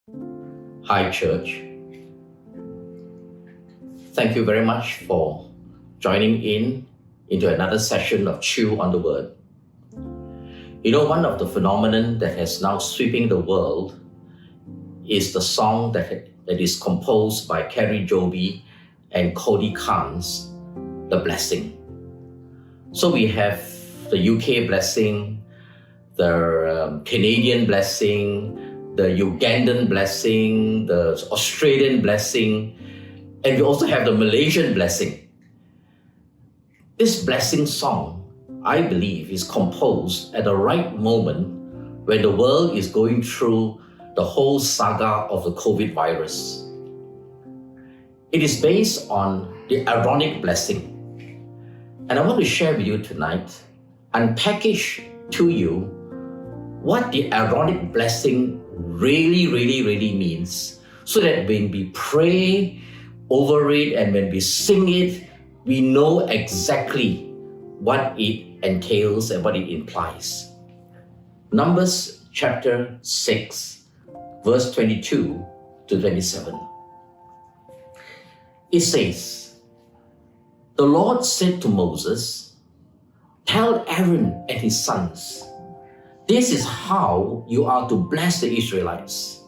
Hi, church. Thank you very much for joining into another session of Chew on the Word. You know, one of the phenomenon that has now sweeping the world is the song that is composed by Kari, Jobe, and Cody Carnes, The Blessing. So we have the UK blessing, the Canadian blessing, the Ugandan blessing, the Australian blessing, and we also have the Malaysian blessing. This blessing song, I believe, is composed at the right moment when the world is going through the whole saga of the COVID virus. It is based on the Aaronic blessing. And I want to share with you tonight, unpackage to you what the Aaronic blessing really means, so that when we pray over it and when we sing it, we know exactly what it entails and what it implies. Numbers chapter 6, verse 22 to 27. It says, "The Lord said to Moses, 'Tell Aaron and his sons, this is how you are to bless the Israelites.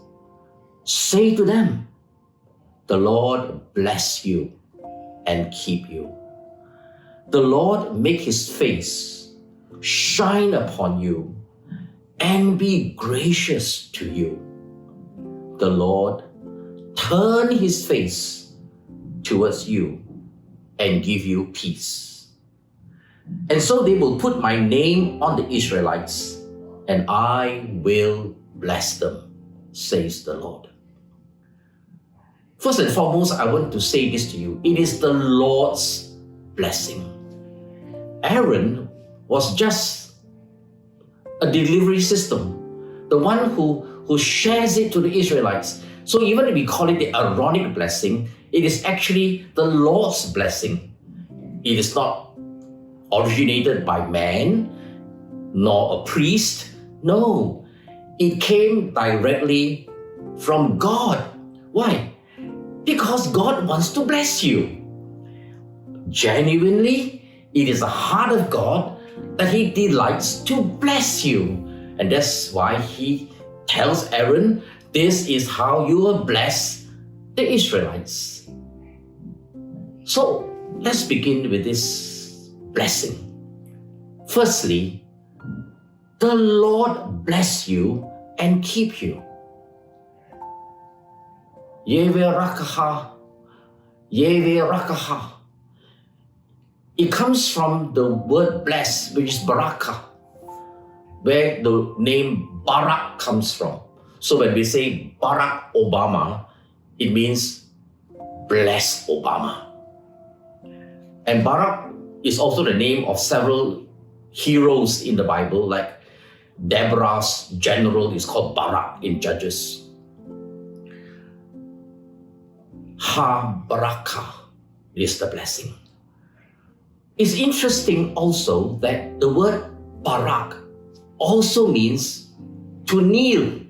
Say to them, the Lord bless you and keep you. The Lord make his face shine upon you and be gracious to you. The Lord turn his face towards you and give you peace. And so they will put my name on the Israelites, and I will bless them, says the Lord.'" First and foremost, I want to say this to you. It is the Lord's blessing. Aaron was just a delivery system, the one who shares it to the Israelites. So even if we call it the Aaronic blessing, it is actually the Lord's blessing. It is not originated by man, nor a priest. No, it came directly from God. Why? Because God wants to bless you. Genuinely, it is the heart of God that he delights to bless you. And that's why he tells Aaron, this is how you will bless the Israelites. So let's begin with this blessing. Firstly, the Lord bless you and keep you. 𝐏𝐫𝐚𝐲𝐿, 𝐏𝐫𝐚𝐲𝐿. It comes from the word bless, which is barakah, where the name Barack comes from. So when we say Barack Obama, it means bless Obama. And Barak is also the name of several heroes in the Bible, like Deborah's general is called Barak in Judges. Ha-barakah is the blessing. It's interesting also that the word Barak also means to kneel.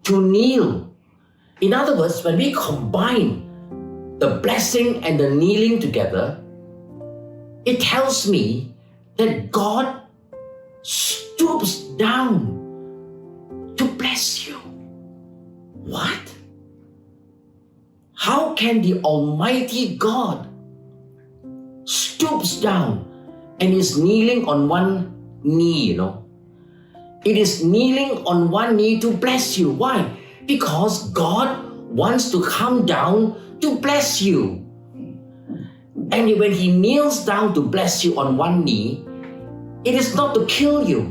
To kneel. In other words, when we combine the blessing and the kneeling together, it tells me that God stoops down to bless you. What? How can the Almighty God stoops down and is kneeling on one knee, It is kneeling on one knee to bless you. Why? Because God wants to come down to bless you. And when he kneels down to bless you on one knee, it is not to kill you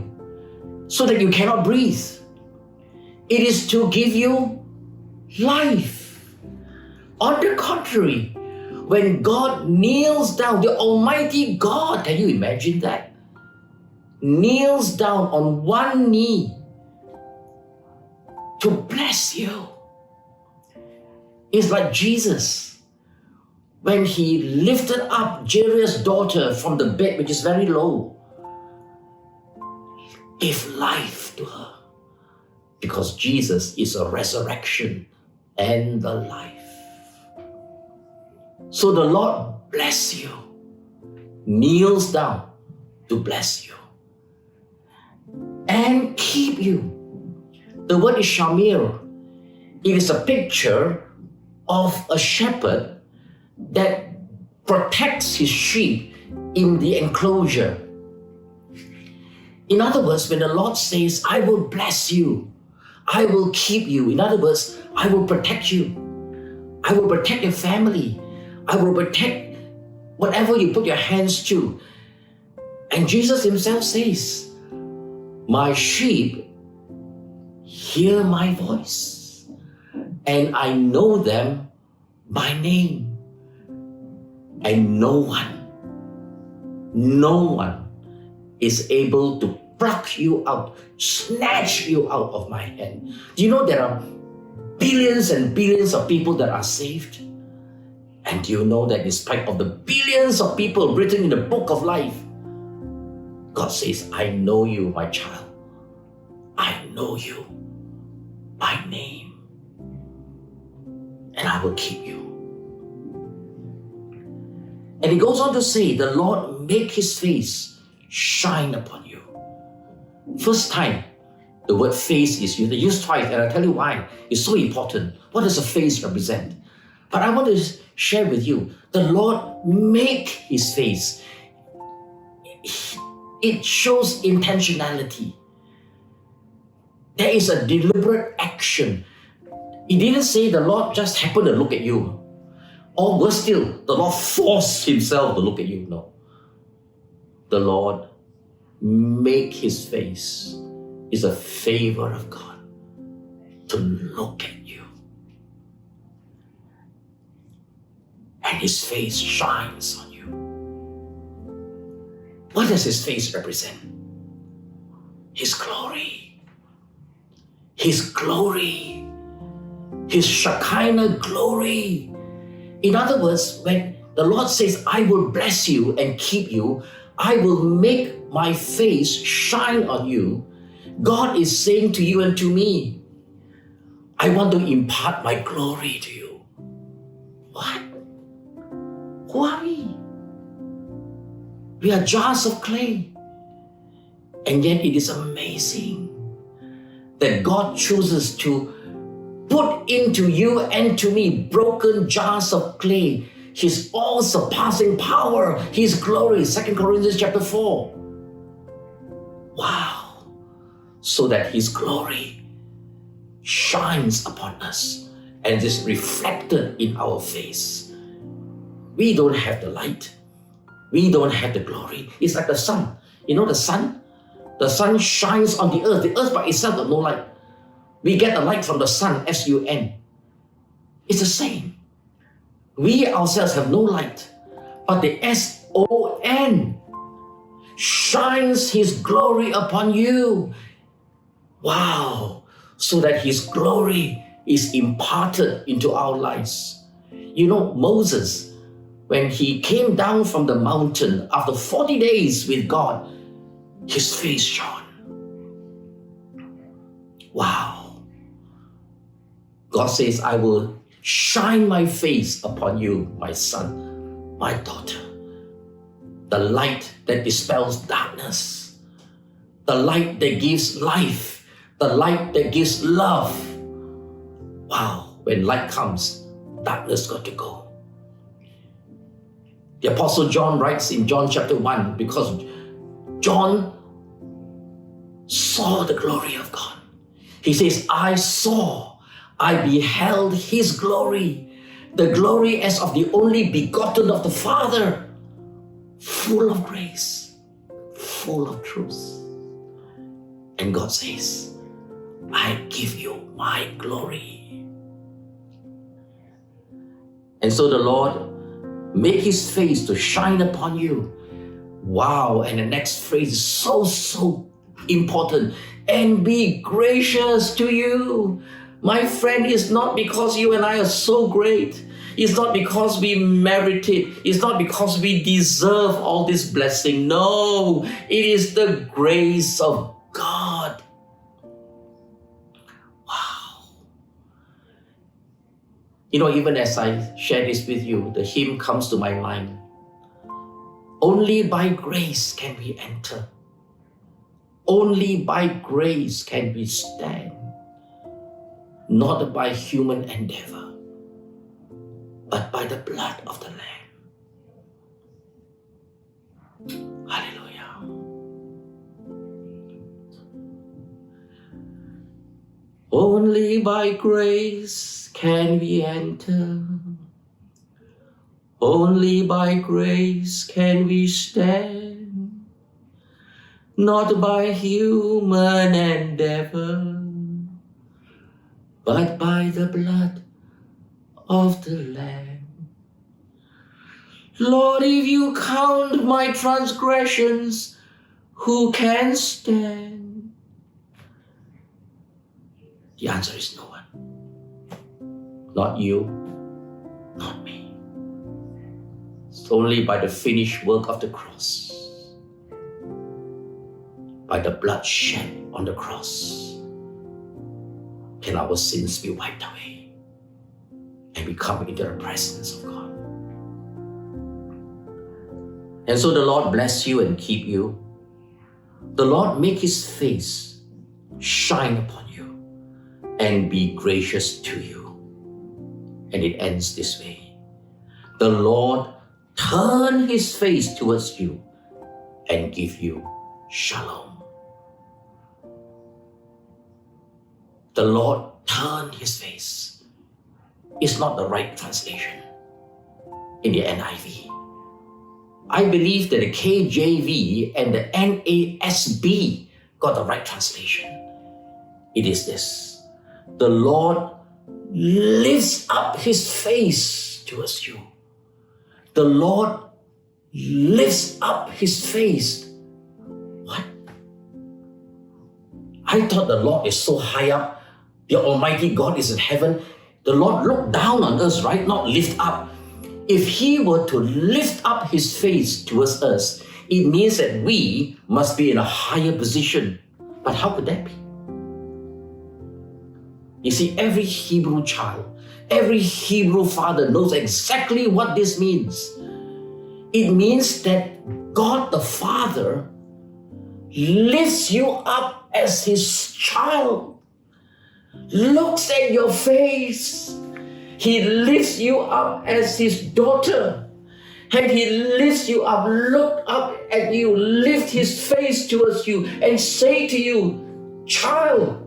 so that you cannot breathe. It is to give you life. On the contrary, when God kneels down, the Almighty God, can you imagine that? Kneels down on one knee to bless you. It's like Jesus, when he lifted up Jairus' daughter from the bed, which is very low, gave life to her, because Jesus is a resurrection and the life. So the Lord bless you, kneels down to bless you, and keep you. The word is shamir. It is a picture of a shepherd that protects his sheep in the enclosure. In other words, when the Lord says, I will bless you, I will keep you. In other words, I will protect you. I will protect your family. I will protect whatever you put your hands to. And Jesus himself says, my sheep hear my voice, and I know them by name. And no one is able to pluck you out, snatch you out of my hand. Do you know there are billions and billions of people that are saved? And do you know that in spite of the billions of people written in the book of life, God says, I know you, my child. I know you by name. And I will keep you. And he goes on to say, the Lord make his face shine upon you. First time, the word face is used. They use twice, and I'll tell you why. It's so important. What does a face represent? But I want to share with you, the Lord make his face. It shows intentionality. There is a deliberate action. He didn't say the Lord just happened to look at you. Or worse still, the Lord forced himself to look at you. No. The Lord make his face is a favor of God to look at you. And his face shines on you. What does his face represent? His glory. His glory. His Shekinah glory. In other words, when the Lord says, I will bless you and keep you, I will make my face shine on you, God is saying to you and to me, I want to impart my glory to you. What? Who are we? We are jars of clay. And yet it is amazing that God chooses to put into you and to me broken jars of clay, his all-surpassing power, his glory, 2 Corinthians chapter 4. Wow. So that his glory shines upon us and is reflected in our face. We don't have the light. We don't have the glory. It's like the sun. You know the sun? The sun shines on the earth. The earth by itself has no light. We get the light from the sun, S-U-N. It's the same. We ourselves have no light, but the S-O-N shines his glory upon you. Wow. So that his glory is imparted into our lives. You know, Moses, when he came down from the mountain after 40 days with God, his face shone. Wow. God says, I will shine my face upon you, my son, my daughter. The light that dispels darkness. The light that gives life. The light that gives love. Wow, when light comes, darkness got to go. The Apostle John writes in John chapter 1, because John saw the glory of God. He says, I beheld his glory, the glory as of the only begotten of the Father, full of grace, full of truth. And God says, I give you my glory. And so the Lord make his face to shine upon you. Wow, and the next phrase is so important. And be gracious to you. My friend, it's not because you and I are so great. It's not because we merit it. It's not because we deserve all this blessing. No, it is the grace of God. Even as I share this with you, the hymn comes to my mind. Only by grace can we enter. Only by grace can we stand. Not by human endeavor, but by the blood of the Lamb. Hallelujah. Only by grace can we enter. Only by grace can we stand. Not by human endeavor, but by the blood of the Lamb. Lord, if you count my transgressions, who can stand? The answer is no one. Not you, not me. It's only by the finished work of the cross, by the blood shed on the cross, can our sins be wiped away and we come into the presence of God. And so the Lord bless you and keep you. The Lord make His face shine upon you and be gracious to you. And it ends this way. The Lord turn His face towards you and give you shalom. The Lord turn His face is not the right translation in the NIV. I believe that the KJV and the NASB got the right translation. It is this: the Lord lifts up His face towards you. The Lord lifts up His face. What? I thought the Lord is so high up. The Almighty God is in heaven. The Lord looked down on us, right? Not lift up. If He were to lift up His face towards us, it means that we must be in a higher position. But how could that be? You see, every Hebrew child, every Hebrew father knows exactly what this means. It means that God the Father lifts you up as His child, looks at your face. He lifts you up as His daughter, and He lifts you up, look up at you, lift His face towards you and say to you, child,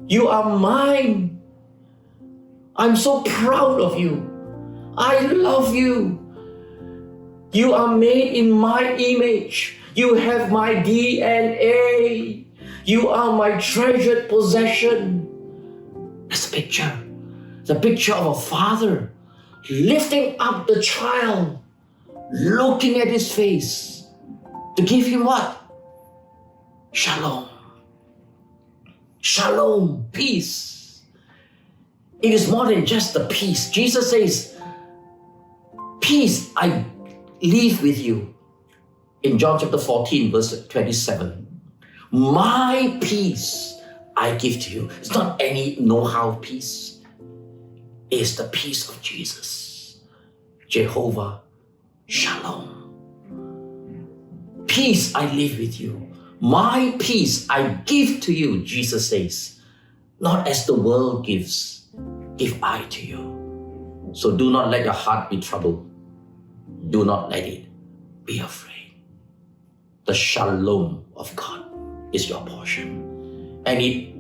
you are mine. I'm so proud of you. I love you. You are made in my image. You have my DNA. You are my treasured possession. That's a picture. The picture of a father lifting up the child, looking at his face to give him what? Shalom. Shalom, peace. It is more than just the peace. Jesus says, peace I leave with you. In John chapter 14, verse 27. My peace I give to you. It's not any know-how peace. It's the peace of Jesus. Jehovah Shalom. Peace I leave with you. My peace I give to you, Jesus says. Not as the world gives, give I to you. So do not let your heart be troubled. Do not let it be afraid. The shalom of God is your portion. And it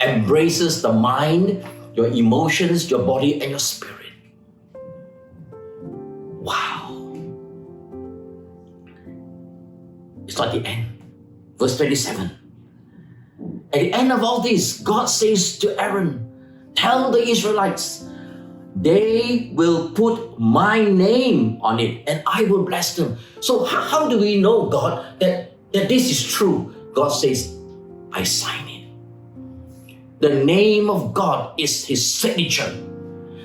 embraces the mind, your emotions, your body, and your spirit. Wow. It's not the end. Verse 27. At the end of all this, God says to Aaron, tell the Israelites, they will put my name on it and I will bless them. So how do we know, God, that this is true? God says, I sign it. The name of God is His signature.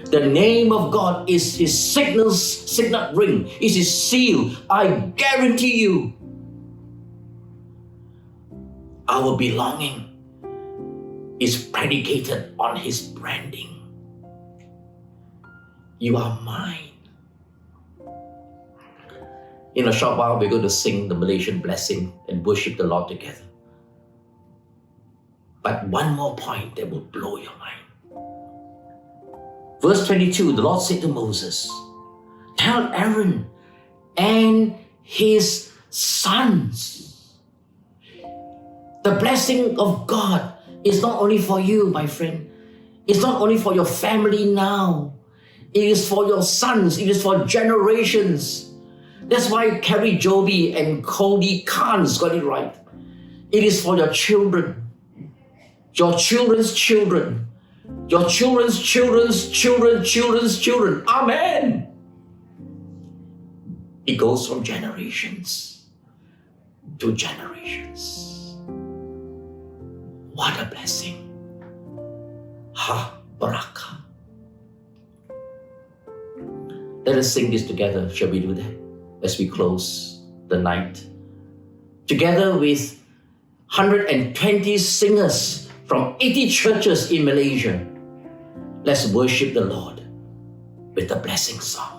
The name of God is His signet ring, is His seal. I guarantee you, our belonging is predicated on His branding. You are mine. In a short while, we're going to sing the Malaysian blessing and worship the Lord together. But one more point that will blow your mind. Verse 22, the Lord said to Moses, tell Aaron and his sons. The blessing of God is not only for you, my friend. It's not only for your family now. It is for your sons. It is for generations. That's why Kari, Jobe, and Cody, Carnes got it right. It is for your children, your children's children, your children's children's children's children. Amen. It goes from generations to generations. What a blessing. Ha, barakah. Let us sing this together. Shall we do that as we close the night? Together with 120 singers from 80 churches in Malaysia, let's worship the Lord with the blessing song.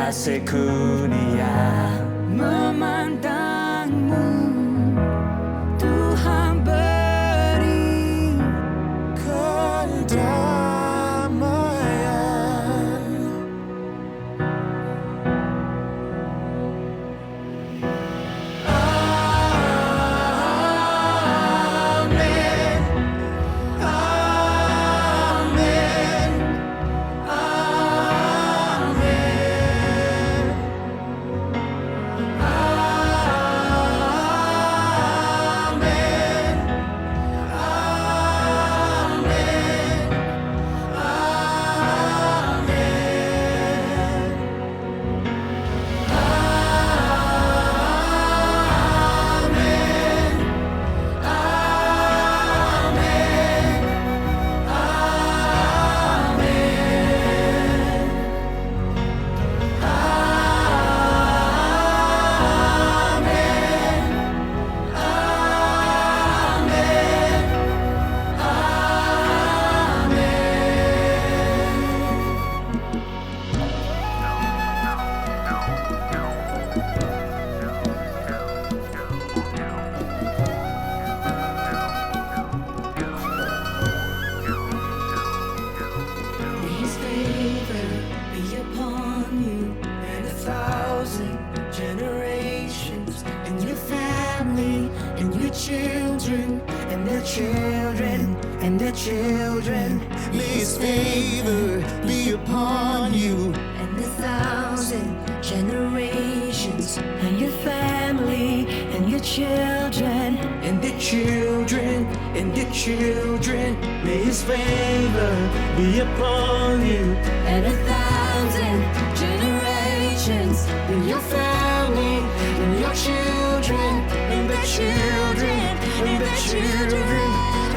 kasihku dia memandangmu, Tuhan beri kedamaian. Amin, amin, amin, His favor be upon you and 1,000 generations, and your family, and your children, and their children, and their children. May His favor be upon you and 1,000 generations, and your family, and your children, and their children, and their children. May His favor be upon you, and 1,000 generations, and your family, and your children, and their children, and their children.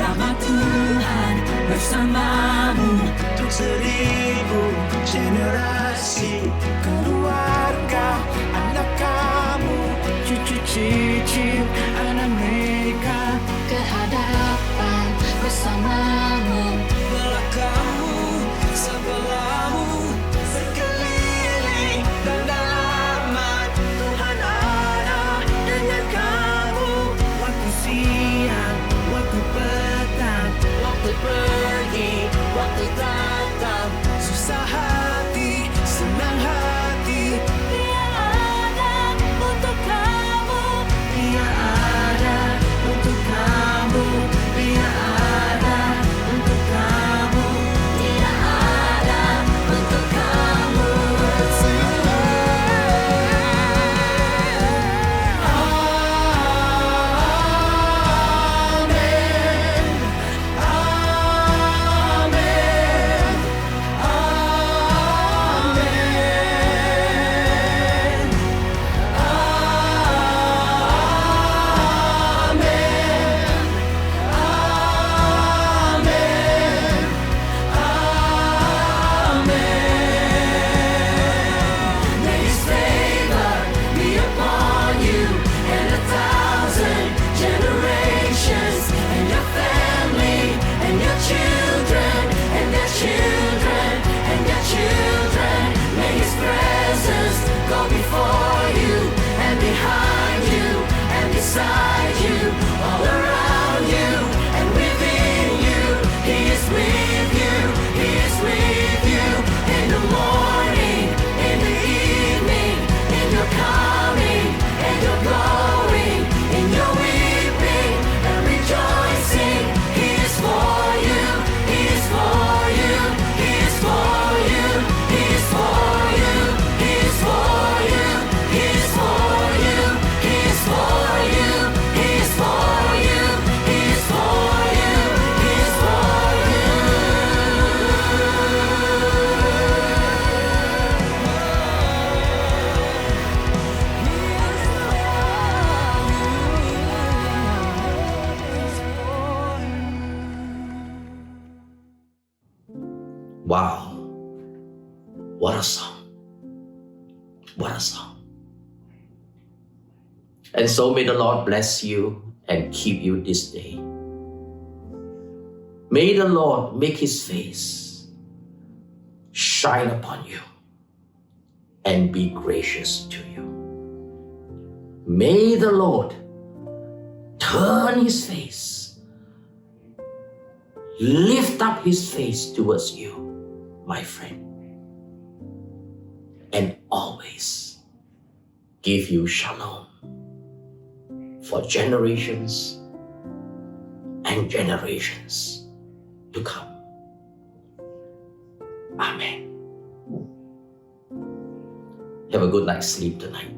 Rahmat Tuhan bersamamu untuk 1,000 generasi, keluarga, anak kamu, cucu-cucu anak mereka, kehadapan bersamamu, belakangmu, sebelahmu, sekeliling dan dalaman. Tuhan ada dengan kamu, waktu siang, waktu petang, waktu pergi, waktu datang, susah hati, senang hati. Dia ada untuk kamu, Dia ada untuk kamu, Dia ada untuk kamu, Dia ada untuk kamu. May His favor be upon you and 1,000 generations, and your family, and your children, and their children, and their children. May His presence go before you, and behind you, and beside you, all around you, and within you. He is with you, He is with you, in the morning, in the evening, in your coming, and your going, in your weeping and rejoicing. He is for you, He is for you, He is for you, He is for you, He is for you, He is for you, He is for you, He is for you, He is for you, He is for you. Wow. What a song. What a song. And so may the Lord bless you and keep you this day. May the Lord make His face shine upon you and be gracious to you. May the Lord turn His face, lift up His face towards you, my friend, and always give you shalom for generations and generations to come. Amen. Have a good night's sleep tonight.